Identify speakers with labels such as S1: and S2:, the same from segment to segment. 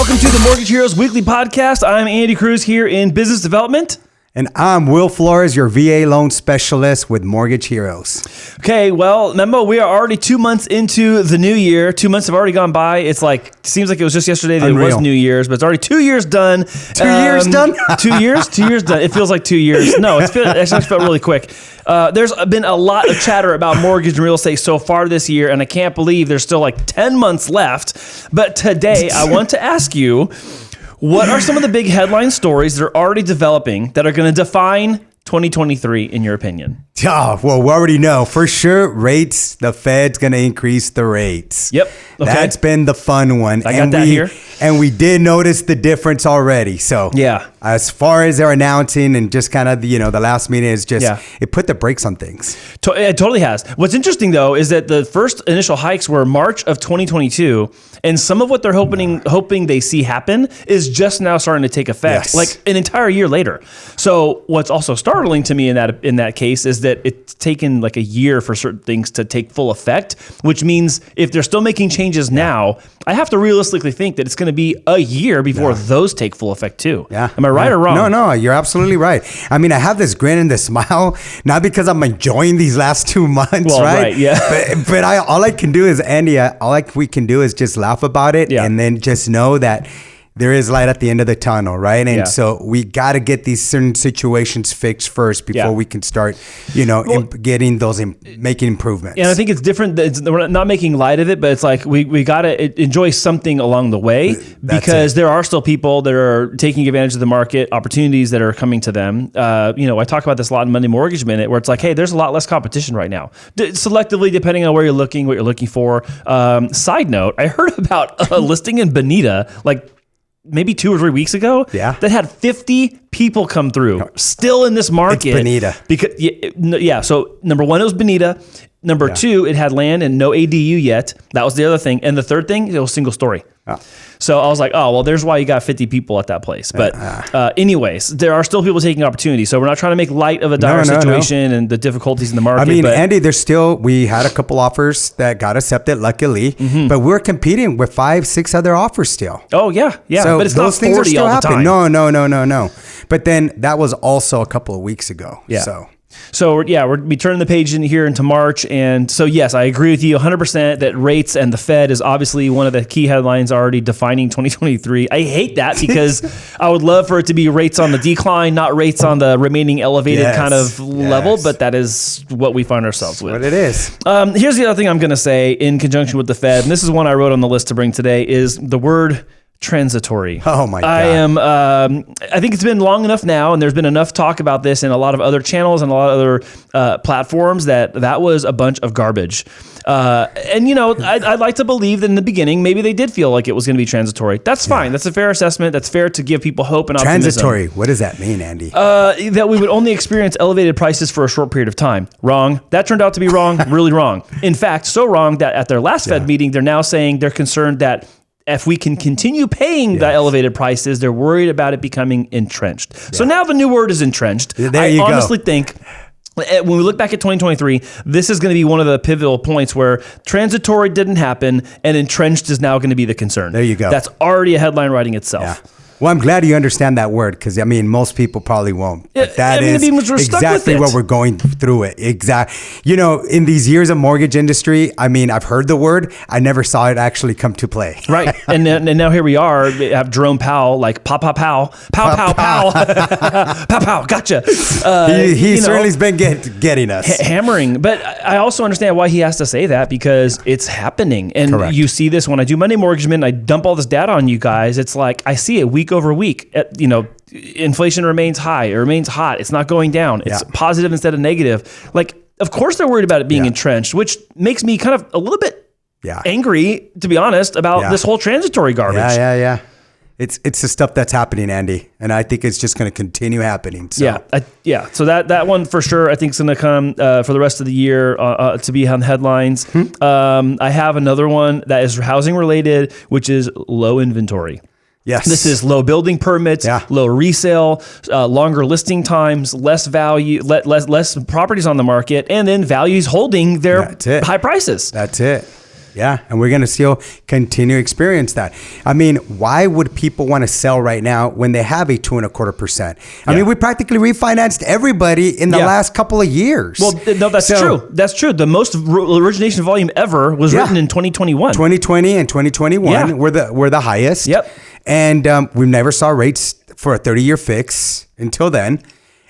S1: Welcome to the Mortgage Heroes Weekly Podcast. I'm Andy Cruz here in business development.
S2: And I'm Will Flores, your VA loan specialist with Mortgage Heroes.
S1: Okay, well, Memo, we are already 2 months into the new year. 2 months have already gone by. It's like, seems like it was just yesterday that
S2: Unreal.
S1: it was New Year's, but it's already 2 years done.
S2: 2 years done?
S1: 2 years? 2 years done. It feels like 2 years. No, it actually felt really quick. There's been a lot of chatter about mortgage and real estate so far this year, and I can't believe there's still like 10 months left. But today, I want to ask you, what are some of the big headline stories that are already developing that are going to define 2023 in your opinion?
S2: Oh, well, we already know. For sure, rates, the Fed's going to increase the rates.
S1: Yep. Okay.
S2: That's been the fun one.
S1: I got that here.
S2: And we did notice the difference already. So
S1: yeah,
S2: as far as they're announcing and just kind of, the last meeting is just, it put the brakes on things.
S1: It totally has. What's interesting, though, is that the first initial hikes were March of 2022. And some of what they're hoping they see happen is just now starting to take effect, like an entire year later. So what's also startling to me in that case is that it's taken like a year for certain things to take full effect, which means if they're still making changes now, I have to realistically think that it's going to be a year before those take full effect too.
S2: Yeah.
S1: Am I right or wrong?
S2: No, you're absolutely right. I mean, I have this grin and this smile, not because I'm enjoying these last 2 months, right?
S1: Yeah.
S2: But all I can do is, Andy, we can do is just laugh about it and then just know that there is light at the end of the tunnel, right? And so we got to get these certain situations fixed first before we can start, getting those, making improvements.
S1: And I think it's different. We're not making light of it, but it's like we got to enjoy something along the way because there are still people that are taking advantage of the market, opportunities that are coming to them. I talk about this a lot in Monday Mortgage Minute where it's like, hey, there's a lot less competition right now. Selectively, depending on where you're looking, what you're looking for. Side note, I heard about a listing in Bonita, like maybe 2 or 3 weeks ago, that had 50 people come through, still in this market.
S2: It's Bonita.
S1: Because, so number one, it was Bonita. Number two, it had land and no ADU yet. That was the other thing. And the third thing, it was single story. So I was like, oh, well, there's why you got 50 people at that place. But anyways, there are still people taking opportunities. So we're not trying to make light of a dire situation and the difficulties in the market.
S2: I mean, Andy, we had a couple offers that got accepted, luckily, but we're competing with 5-6 other offers still.
S1: Oh, yeah.
S2: So
S1: but it's
S2: those
S1: not
S2: things
S1: 40
S2: are still
S1: all the
S2: happening.
S1: time.
S2: No. But then that was also a couple of weeks ago.
S1: Yeah. So we turn the page in here into March. And so, yes, I agree with you 100% that rates and the Fed is obviously one of the key headlines already defining 2023. I hate that because I would love for it to be rates on the decline, not rates on the remaining elevated kind of level. But that is what we find ourselves with.
S2: What it is.
S1: Here's the other thing I'm going to say in conjunction with the Fed. And this is one I wrote on the list to bring today is the word transitory.
S2: Oh my God.
S1: I think it's been long enough now, and there's been enough talk about this in a lot of other channels and a lot of other platforms that was a bunch of garbage. I'd like to believe that in the beginning, maybe they did feel like it was going to be transitory. That's fine. That's a fair assessment. That's fair to give people hope and optimism.
S2: Transitory. What does that mean, Andy?
S1: That we would only experience elevated prices for a short period of time. Wrong. That turned out to be wrong. Really wrong. In fact, so wrong that at their last Fed meeting, they're now saying they're concerned that if we can continue paying the elevated prices, they're worried about it becoming entrenched. So now the new word is entrenched. I honestly think when we look back at 2023, this is going to be one of the pivotal points where transitory didn't happen and entrenched is now going to be the concern.
S2: There you go.
S1: That's already a headline writing itself.
S2: Yeah. Well, I'm glad you understand that word because, most people probably won't. But that is exactly what we're going through it. Exactly. In these years of mortgage industry, I've heard the word. I never saw it actually come to play.
S1: Right. And now here we are. We have Jerome Powell, like, pow, pow, pow, pow, pow, pow, pow, pow, gotcha.
S2: He certainly's been getting us.
S1: Hammering. But I also understand why he has to say that because it's happening. And you see this when I do Monday Mortgage Minute and I dump all this data on you guys. It's like I see it week over week. Inflation remains high. It remains hot. It's not going down. It's positive instead of negative. Like, of course they're worried about it being entrenched, which makes me kind of a little bit angry, to be honest, about this whole transitory garbage.
S2: Yeah. It's the stuff that's happening, Andy, and I think it's just going to continue happening. So.
S1: So that one for sure, I think is going to come for the rest of the year to be on headlines. I have another one that is housing related, which is low inventory.
S2: Yes.
S1: This is low building permits, low resale, longer listing times, less value, less properties on the market, and then values holding their high prices.
S2: That's it. Yeah, and we're going to still continue to experience that. I mean, why would people want to sell right now when they have a 2.25%? I mean, we practically refinanced everybody in the last couple of years.
S1: Well, no, that's true. That's true. The most origination volume ever was written in 2021.
S2: 2020 and 2021 were the highest.
S1: Yep.
S2: And we never saw rates for a 30-year fix until then.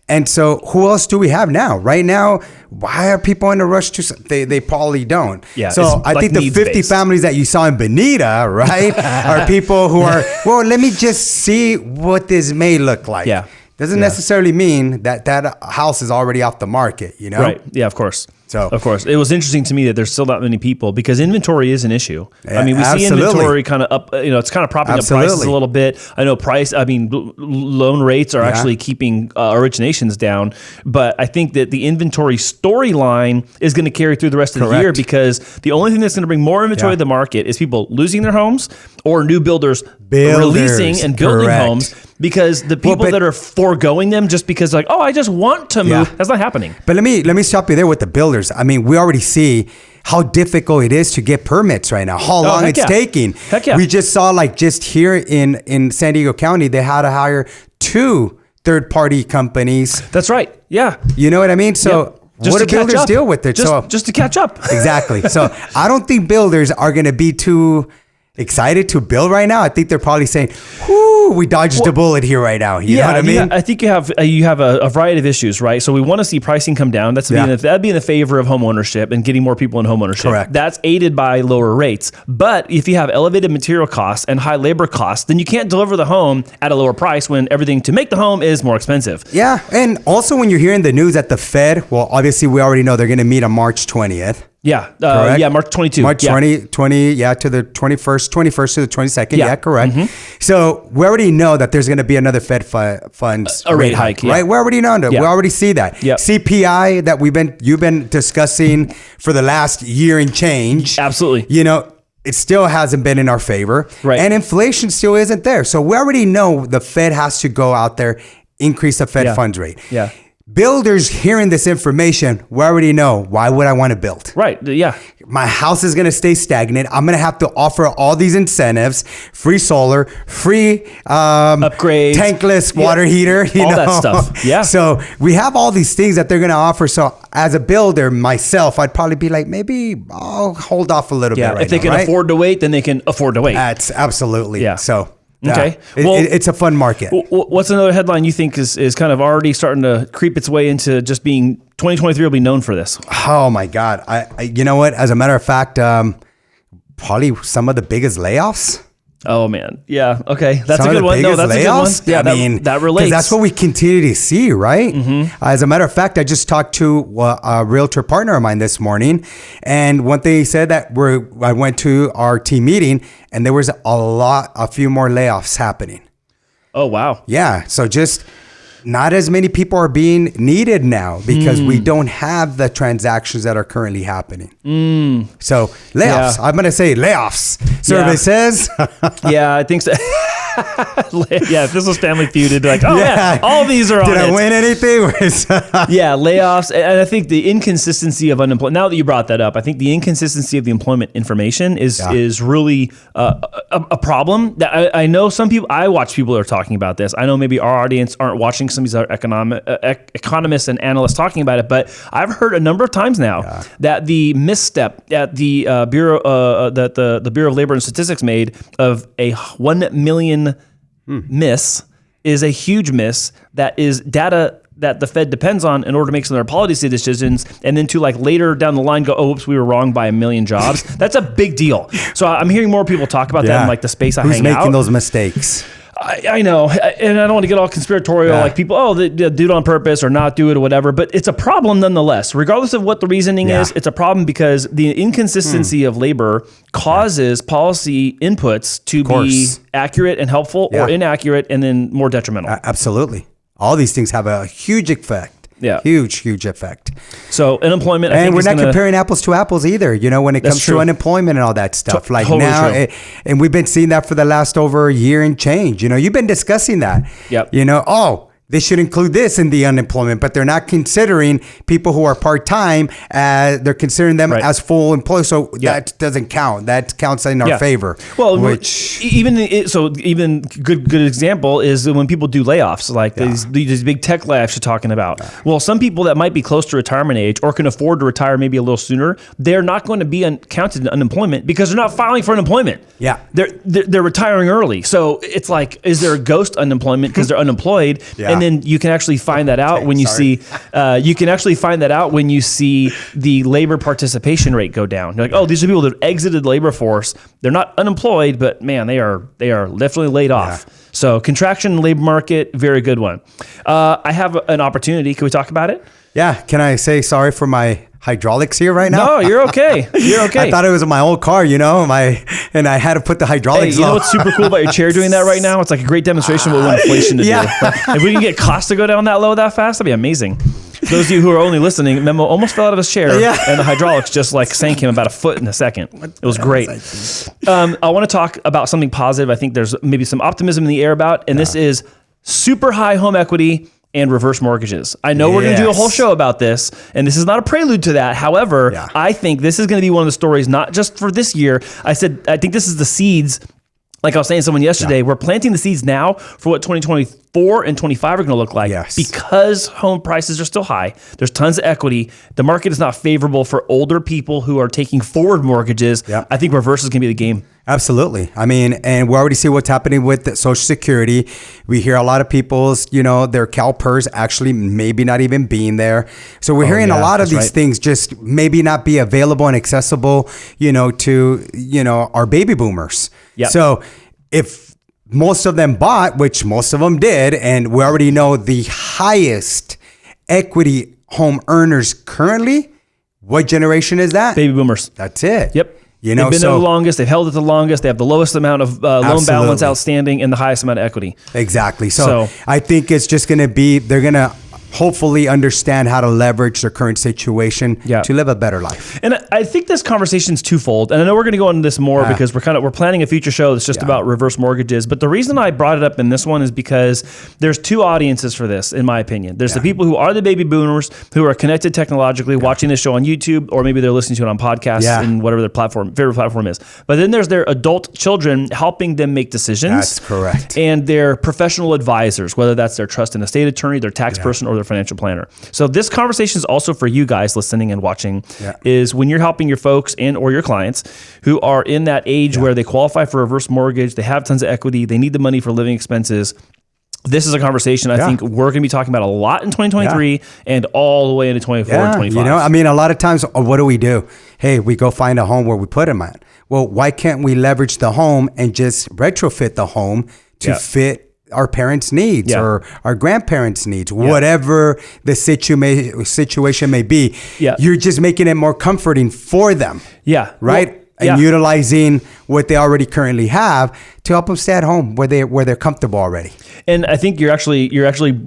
S2: And so who else do we have now? Right now, why are people in a rush to... They probably don't.
S1: Yeah,
S2: so I think the 50 families that you saw in Bonita, right, are people who are, well, let me just see what this may look like.
S1: Yeah.
S2: Doesn't necessarily mean that house is already off the market, you know?
S1: Right. Yeah, of course.
S2: So,
S1: of course, it was interesting to me that there's still not many people because inventory is an issue.
S2: Yeah,
S1: I mean, we see
S2: absolutely.
S1: inventory kind of up, it's kind of propping up prices a little bit. I know loan rates are actually keeping originations down, but I think that the inventory storyline is going to carry through the rest of the year because the only thing that's going to bring more inventory to the market is people losing their homes or new builders releasing and building homes. Because the people that are foregoing them just because like, oh, I just want to move, that's not happening.
S2: But let me stop you there with the builders. I mean, we already see how difficult it is to get permits right now, how long it's taking.
S1: Heck yeah.
S2: We just saw just here in San Diego County, they had to hire 2 third-party companies.
S1: That's right. Yeah.
S2: You know what I mean? So what do builders deal with it?
S1: Just to catch up.
S2: Exactly. So I don't think builders are going to be too excited to build right now. I think they're probably saying, whoo, we dodged a bullet here right now. You know what I mean?
S1: I think you have a variety of issues, right? So we want to see pricing come down. That'd be in the favor of home ownership and getting more people in home ownership.
S2: Correct.
S1: That's aided by lower rates. But if you have elevated material costs and high labor costs, then you can't deliver the home at a lower price when everything to make the home is more expensive.
S2: Yeah. And also when you're hearing the news at the Fed, well, obviously we already know they're going to meet on March 20th.
S1: Yeah. March 22.
S2: March 20, to the 21st to the 22nd. Yeah, correct. Mm-hmm. So we already know that there's going to be another Fed funds
S1: rate hike,
S2: right? We already know that. We already see that.
S1: Yep.
S2: CPI that you've been discussing for the last year and change.
S1: Absolutely.
S2: It still hasn't been in our favor.
S1: Right.
S2: And inflation still isn't there. So we already know the Fed has to go out there, increase the Fed funds rate.
S1: Yeah.
S2: Builders hearing this information, we already know, why would I want to build?
S1: Right. Yeah.
S2: My house is going to stay stagnant. I'm going to have to offer all these incentives, free solar, free
S1: upgrades,
S2: tankless water heater,
S1: that stuff. Yeah.
S2: So we have all these things that they're going to offer. So as a builder myself, I'd probably be like, maybe I'll hold off a little bit right now.
S1: If they can afford to wait, then they can afford to wait.
S2: That's absolutely.
S1: Yeah.
S2: So.
S1: Okay.
S2: It's a fun market.
S1: What's another headline you think is kind of already starting to creep its way into just being 2023 will be known for this?
S2: Oh my God. I you know what? As a matter of fact, probably some of the biggest layoffs.
S1: Oh man. Yeah. Okay. That's a good one. No, that's a good one. Yeah. That relates.
S2: That's what we continue to see, right? Mm-hmm. As a matter of fact, I just talked to a realtor partner of mine this morning, and one thing he said that I went to our team meeting, and there was a few more layoffs happening.
S1: Oh wow.
S2: Yeah. So just not as many people are being needed now because we don't have the transactions that are currently happening. So layoffs. I'm going to say layoffs. Survey says.
S1: Yeah, I think so. Yeah, if this was Family Feud, it'd be like, oh yeah, all these are on
S2: Did I win anything?
S1: Yeah, layoffs. And I think the inconsistency of unemployment, now that you brought that up, I think the inconsistency of the employment information is really a problem. That I know some people, I watch people that are talking about this. I know maybe our audience aren't watching some of these other economists and analysts talking about it, but I've heard a number of times now that the misstep at the Bureau that the Bureau of Labor and Statistics made of a 1 million miss is a huge miss that is data that the Fed depends on in order to make some of their policy decisions, and then to later down the line go, oh, oops, we were wrong by 1 million jobs. That's a big deal. So I'm hearing more people talk about that in the space I hang out.
S2: Who's making those mistakes?
S1: I know, and I don't want to get all conspiratorial, like people, they do it on purpose or not do it or whatever, but it's a problem nonetheless. Regardless of what the reasoning is, it's a problem because the inconsistency of labor causes policy inputs to be accurate and helpful or inaccurate and then more detrimental.
S2: Absolutely. All these things have a huge effect.
S1: Yeah.
S2: Huge effect.
S1: So unemployment, I
S2: and
S1: think
S2: we're not comparing apples to apples either, when it comes to unemployment and all that stuff.
S1: Totally
S2: now, and we've been seeing that for the last over a year and change. You've been discussing that.
S1: Yep.
S2: they should include this in the unemployment, but they're not considering people who are part-time. They're considering them as full employees. So that doesn't count. That counts in our favor.
S1: Well, even good example is when people do layoffs, like these big tech layoffs you're talking about. Yeah. Well, some people that might be close to retirement age or can afford to retire maybe a little sooner, they're not going to be counted in unemployment because they're not filing for unemployment.
S2: Yeah.
S1: They're retiring early. So it's like, is there a ghost unemployment because they're unemployed? Yeah. And then you can actually find that out when you see the labor participation rate go down. You're like, oh, these are people that exited the labor force. They're not unemployed, but man, they are definitely laid off. Yeah. So contraction in the labor market, very good one. I have an opportunity. Can we talk about it?
S2: Yeah. Can I say sorry for my hydraulics here right now?
S1: No, you're okay. You're okay.
S2: I thought it was my old car, and I had to put the hydraulics.
S1: Hey, you know what's super cool about your chair doing that right now? It's like a great demonstration of what we want inflation to do. If we can get costs to go down that low that fast, that'd be amazing. For those of you who are only listening, Memo almost fell out of his chair, and the hydraulics just like sank him about a foot in a second. It was great. I want to talk about something positive. I think there's maybe some optimism in the air about, and this is super high home equity and reverse mortgages. I know we're going to do a whole show about this, and this is not a prelude to that. However, I think this is going to be one of the stories, not just for this year. I think this is the seeds. Like I was saying to someone yesterday, we're planting the seeds now for what 2024 and 25 are going to look like because home prices are still high. There's tons of equity. The market is not favorable for older people who are taking forward mortgages. I think reverse is going to be the game.
S2: Absolutely. I mean, and we already see what's happening with Social Security. We hear a lot of people's, their CalPERS actually maybe not even being there. So we're hearing a lot of these things just maybe not be available and accessible, to, our baby boomers. Yep. So if most of them bought, which most of them did, and we already know the highest equity home earners currently, what generation is that?
S1: Baby boomers.
S2: That's it.
S1: Yep. They've been there the longest. They've held it the longest. They have the lowest amount of loan balance outstanding and the highest amount of equity.
S2: Exactly. So I think it's just going to be, they're going to hopefully understand how to leverage their current situation to live a better life.
S1: And I think this conversation is twofold. And I know we're going to go into this more because we're planning a future show that's just about reverse mortgages. But the reason I brought it up in this one is because there's two audiences for this, in my opinion. There's the people who are the baby boomers who are connected technologically, watching this show on YouTube, or maybe they're listening to it on podcasts and whatever their favorite platform is. But then there's their adult children helping them make decisions.
S2: That's correct.
S1: And their professional advisors, whether that's their trust and estate attorney, their tax person, or their financial planner. So this conversation is also for you guys listening and watching, is when you're helping your folks and or your clients who are in that age where they qualify for a reverse mortgage, they have tons of equity, they need the money for living expenses. This is a conversation I think we're going to be talking about a lot in 2023 and all the way into 24 and 25.
S2: A lot of times, what do? Hey, we go find a home where we put them at. Well, why can't we leverage the home and just retrofit the home to fit our parents' needs or our grandparents' needs, whatever the situation may be. You're just making it more comforting for them. Right? Well, and utilizing what they already currently have to help them stay at home where they're comfortable already.
S1: And I think you're actually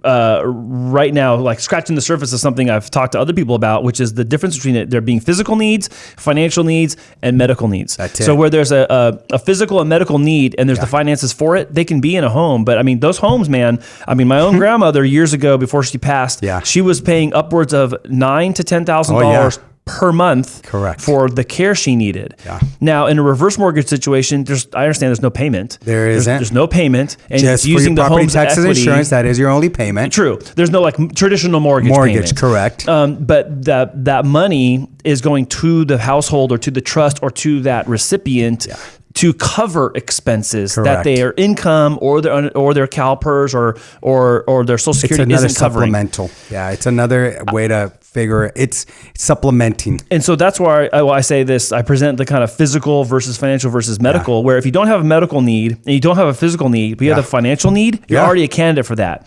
S1: right now like scratching the surface of something I've talked to other people about, which is the difference between there being physical needs, financial needs, and medical needs.
S2: That's it.
S1: So where there's a physical and medical need and there's the finances for it, they can be in a home. But I mean, those homes, man, my own grandmother years ago before she passed, she was paying upwards of $9,000 to $10,000 per month for the care she needed. Now, in a reverse mortgage situation, I understand there's no payment. There's no payment. And
S2: just using the home's taxes and insurance, that is your only payment.
S1: True. There's no traditional mortgage payment.
S2: Correct.
S1: But that money is going to the household or to the trust or to that recipient to cover expenses that their income or their CalPERS or their Social Security isn't covering.
S2: Supplemental. Yeah, it's another way to figure it's supplementing.
S1: And so that's why I say this. I present the kind of physical versus financial versus medical, where if you don't have a medical need and you don't have a physical need, but you have a financial need, you're already a candidate for that.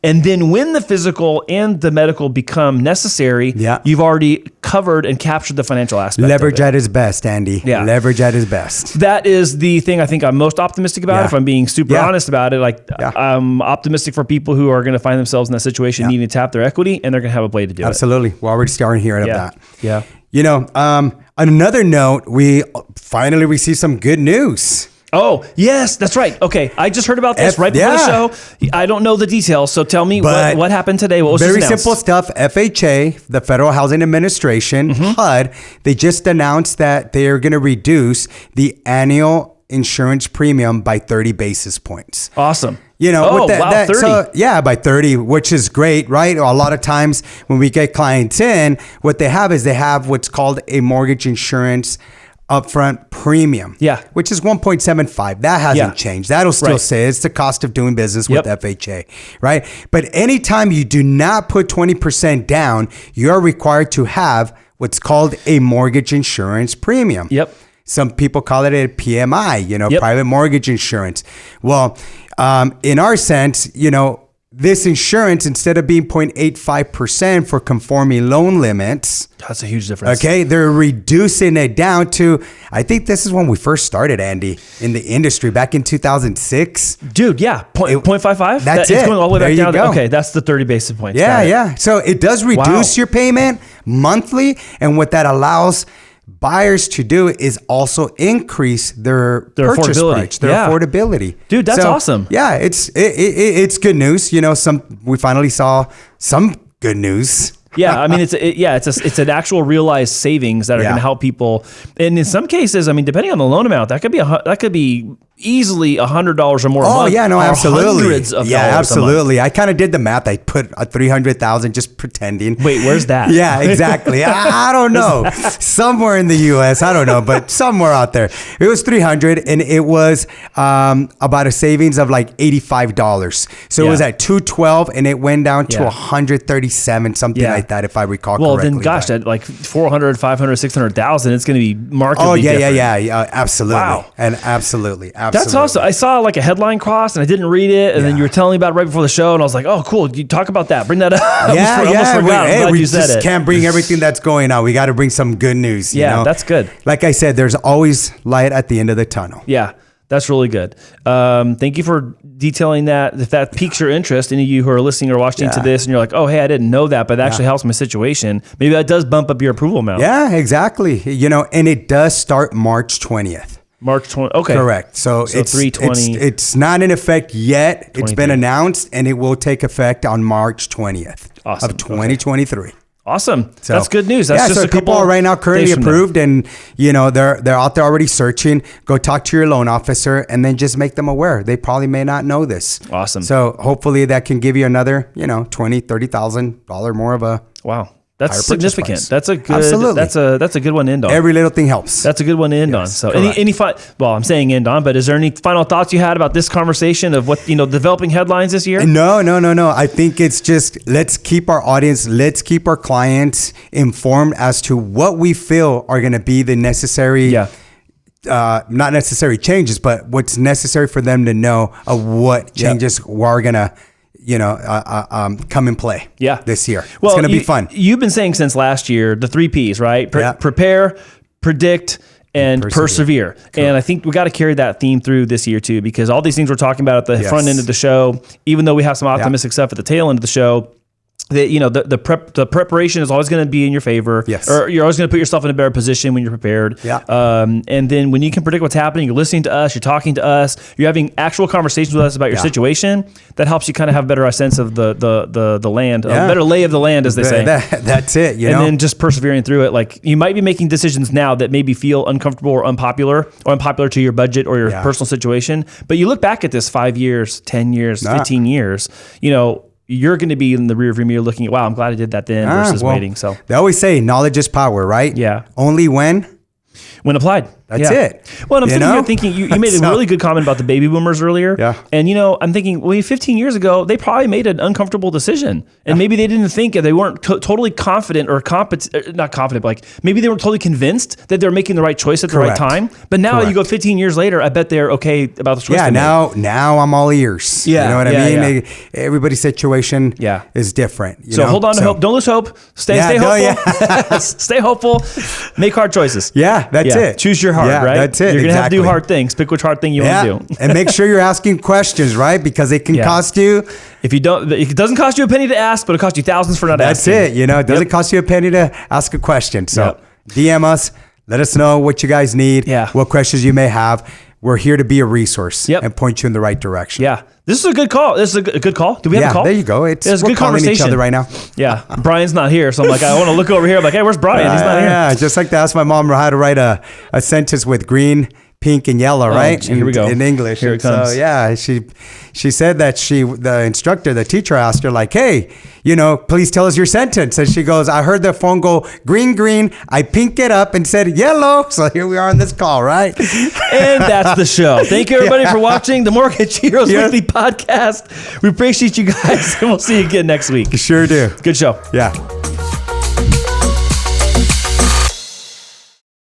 S1: And then when the physical and the medical become necessary, you've already covered and captured the financial aspect.
S2: Leverage at its best, Andy. Leverage at its best.
S1: That is the thing I think I'm most optimistic about. If I'm being super honest about it, I'm optimistic for people who are going to find themselves in that situation needing to tap their equity, and they're going to have a way to do it.
S2: Absolutely. We're already starting hearing of that. On another note, we finally received some good news.
S1: Oh, yes, that's right. Okay, I just heard about this right before the show. I don't know the details, so tell me what happened today. What was
S2: very simple stuff. FHA, the Federal Housing Administration, HUD, they just announced that they are going to reduce the annual insurance premium by 30 basis points.
S1: Awesome.
S2: You know,
S1: 30.
S2: So, by 30, which is great, right? A lot of times when we get clients in, what they have what's called a mortgage insurance upfront premium, which is 1.75. That hasn't changed. That'll still say it's the cost of doing business with FHA, right? But anytime you do not put 20% down, you're required to have what's called a mortgage insurance premium. Some people call it a PMI, private mortgage insurance. Well, in our sense, this insurance, instead of being 0.85% for conforming loan limits.
S1: That's a huge difference.
S2: Okay. They're reducing it down to, I think this is when we first started, Andy, in the industry back in 2006.
S1: Dude, yeah. 0.55?
S2: That's it.
S1: It's going all the way back down.
S2: Go.
S1: Okay. That's the 30 basis points.
S2: Yeah. So it does reduce your payment monthly. And what that allows buyers to do is also increase their purchase price, their affordability.
S1: Dude, that's awesome.
S2: Yeah, it's good news. We finally saw some good news.
S1: Yeah, I mean it's an actual realized savings that are going to help people, and in some cases, I mean, depending on the loan amount, that could be easily $100 or more.
S2: Oh
S1: month,
S2: yeah, no, absolutely.
S1: Hundreds of dollars
S2: absolutely. I kind of did the math. I put a 300,000 just pretending.
S1: Wait, where's that?
S2: Yeah, exactly. I don't know. Somewhere in the U.S. I don't know, but somewhere out there. It was 300, and it was about a savings of like $85. So it was at 212, and it went down to 137, something like that, if I recall correctly.
S1: Well, then, gosh, at like 400, 500, 600,000, it's going to be markedly different.
S2: Yeah, absolutely. Wow. And absolutely.
S1: That's awesome. I saw like a headline cross and I didn't read it. And then you were telling me about it right before the show. And I was like, oh, cool. You talk about that. Bring that up. I almost forgot.
S2: We just can't bring everything that's going on. We got to bring some good news. You know?
S1: That's good.
S2: Like I said, there's always light at the end of the tunnel.
S1: Yeah. That's really good. Thank you for detailing that. If that piques your interest, any of you who are listening or watching to this, and you're like, oh, hey, I didn't know that, but it actually helps my situation. Maybe that does bump up your approval amount.
S2: Yeah, exactly. And it does start March 20th.
S1: March 20th. Okay.
S2: Correct. So it's
S1: 320.
S2: It's not in effect yet. It's been announced, and it will take effect on March 20th of 2023. Okay.
S1: Awesome. So, that's good news. That's just
S2: so people are right now currently approved, and they're out there already searching. Go talk to your loan officer, and then just make them aware. They probably may not know this.
S1: Awesome.
S2: So hopefully that can give you another, $20,000, $30,000 more of a
S1: That's significant. That's a good.
S2: Absolutely.
S1: That's a good one to end on.
S2: Every little thing helps.
S1: That's a good one to end on. So I'm saying end on, but is there any final thoughts you had about this conversation of what developing headlines this year?
S2: No. I think it's just let's keep our audience, let's keep our clients informed as to what we feel are going to be the necessary. Not necessary changes, but what's necessary for them to know of what changes are going to come and play this year. Well, it's going to be fun.
S1: You've been saying since last year, the 3 Ps, right? Prepare, predict, and persevere. Cool. And I think we got to carry that theme through this year too, because all these things we're talking about at the front end of the show, even though we have some optimistic stuff at the tail end of the show, the preparation is always going to be in your favor.
S2: Yes.
S1: Or you're always going to put yourself in a better position when you're prepared. And then when you can predict what's happening, you're listening to us, you're talking to us, you're having actual conversations with us about your situation. That helps you kind of have a better sense of the land, a better lay of the land, as they say.
S2: That's it.
S1: And then just persevering through it. Like you might be making decisions now that maybe feel uncomfortable or unpopular to your budget or your personal situation. But you look back at this 5 years, 10 years, 15 years, you're going to be in the rearview mirror looking at, wow, I'm glad I did that then versus waiting. So
S2: they always say knowledge is power, right?
S1: Yeah.
S2: Only when
S1: applied.
S2: That's it.
S1: Well, I'm thinking you made a really good comment about the baby boomers earlier.
S2: Yeah.
S1: And, I'm thinking, 15 years ago, they probably made an uncomfortable decision. And maybe they didn't think, they weren't totally confident or not confident, but like maybe they weren't totally convinced that they're making the right choice at the right time. But now you go 15 years later, I bet they're okay about the choice.
S2: Yeah, now I'm all ears.
S1: Yeah.
S2: You know what I mean? Everybody's situation is different.
S1: So hold on to hope. Don't lose hope. Stay hopeful. Stay hopeful. Make hard choices.
S2: Yeah, that's it.
S1: Choose your heart, right?
S2: That's it.
S1: You're going to have to do hard things. Pick which hard thing you want to do.
S2: And make sure you're asking questions, right? Because it can cost you.
S1: If you don't, it doesn't cost you a penny to ask, but it costs you thousands for not asking.
S2: That's it. It doesn't cost you a penny to ask a question. So DM us. Let us know what you guys need, what questions you may have. we're here to be a resource and point you in the right direction.
S1: Yeah. This is a good call. This is a good call. Do we have a call?
S2: There you go. It's
S1: a good conversation.
S2: Each other right now.
S1: Yeah. Brian's not here. So I'm like, I want to look over here. I'm like, hey, where's Brian? He's not here.
S2: Yeah. Just like to ask my mom how to write a sentence with green, pink, and yellow, right?
S1: Here we go.
S2: In English.
S1: Here it comes.
S2: So yeah, she said that the teacher asked her like, hey, please tell us your sentence. And she goes, I heard the phone go green, green. I pinked it up and said yellow. So here we are on this call, right?
S1: And that's the show. Thank you everybody for watching the Mortgage Heroes Weekly Podcast. We appreciate you guys, and we'll see you again next week.
S2: Sure do.
S1: Good show.
S2: Yeah.